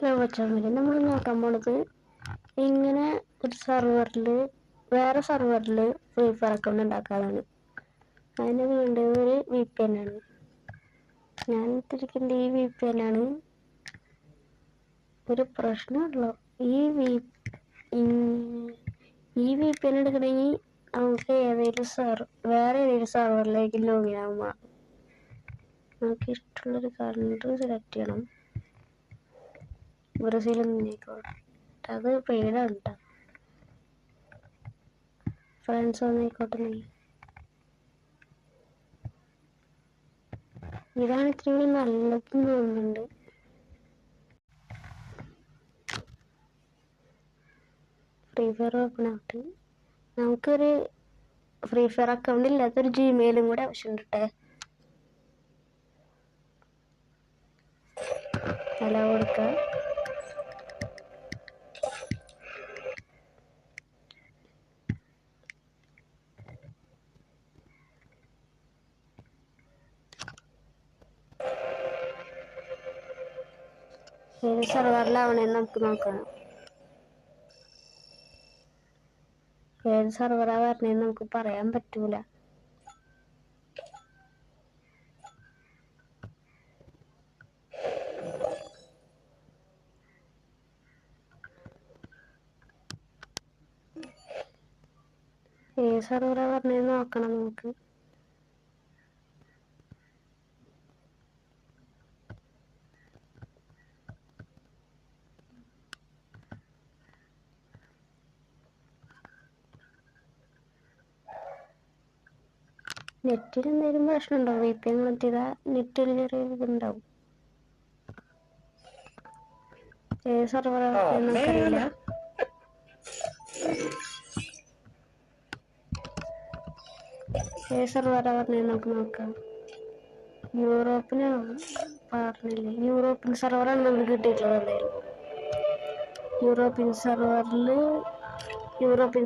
ലോകച്ചാമ്പിൽ നമ്മൾ നോക്കാൻ പോണത് ഇങ്ങനെ ഒരു സെർവറിൽ വേറെ സെർവറിൽ ഫ്രീ ഫയർ അക്കൗണ്ട് ഉണ്ടാക്കാനാണ്. അതിന് വേണ്ടത് ഒരു VPN ആണ്. ഞാൻ തിരിക്കേണ്ട ഈ VPN ആണ്. ഒരു പ്രശ്നമുള്ളൂ, ഈ VPN എടുക്കണമെങ്കിൽ നമുക്ക് വേറെ ഏതെങ്കിലും സെർവറിലേക്ക് ലോഗിൻ ആകുമ്പോൾ നമുക്ക് ഇഷ്ടമുള്ളൊരു കൺട്രി സെലക്ട് ചെയ്യണം. ബ്രസീൽ ഒന്നിക്കോട്ടെ, അത് പെയ്ഡാണ് കേട്ടോ. ഫ്രാൻസ് ഒന്നിക്കോട്ടെ. ഇതാണ് ഇത്തിരി കൂടി നല്ലതെന്ന് തോന്നുന്നുണ്ട്. ഫ്രീ ഫയർ ഓപ്പൺ ആവട്ടെ. നമുക്കൊരു ഫ്രീ ഫയർ അക്കൗണ്ട് ഇല്ലാത്തൊരു ജിമെയിലും കൂടെ ആവശ്യമുണ്ട് കേട്ടോ. അല കൊടുക്കുക. ഏത് സെർവറിലാവണേന്ന് നമുക്ക് നോക്കണം. ഏത് സെർവറാ വരണേന്ന് നമുക്ക് പറയാൻ പറ്റൂല. ഏത് സെർവറാ വരണേന്ന് നോക്കണം നമുക്ക്. നെറ്റിൽ എന്തെങ്കിലും പ്രശ്നമുണ്ടാവും. VPN കണക്ട് ചെയ്താൽ നെറ്റിൽ ചെറിയ ഇതുണ്ടാവും. ഏത് സെർവറാ നമുക്കറിയില്ല. ഏത് സെർവറാ പറഞ്ഞത് നമുക്ക് നോക്കാം. യൂറോപ്പിന് പറഞ്ഞില്ലേ, യൂറോപ്യൻ സെർവറാണ് നമുക്ക് കിട്ടിയിട്ടുള്ളത്. എന്തായാലും യൂറോപ്യൻ സെർവറിൽ യൂറോപ്യൻ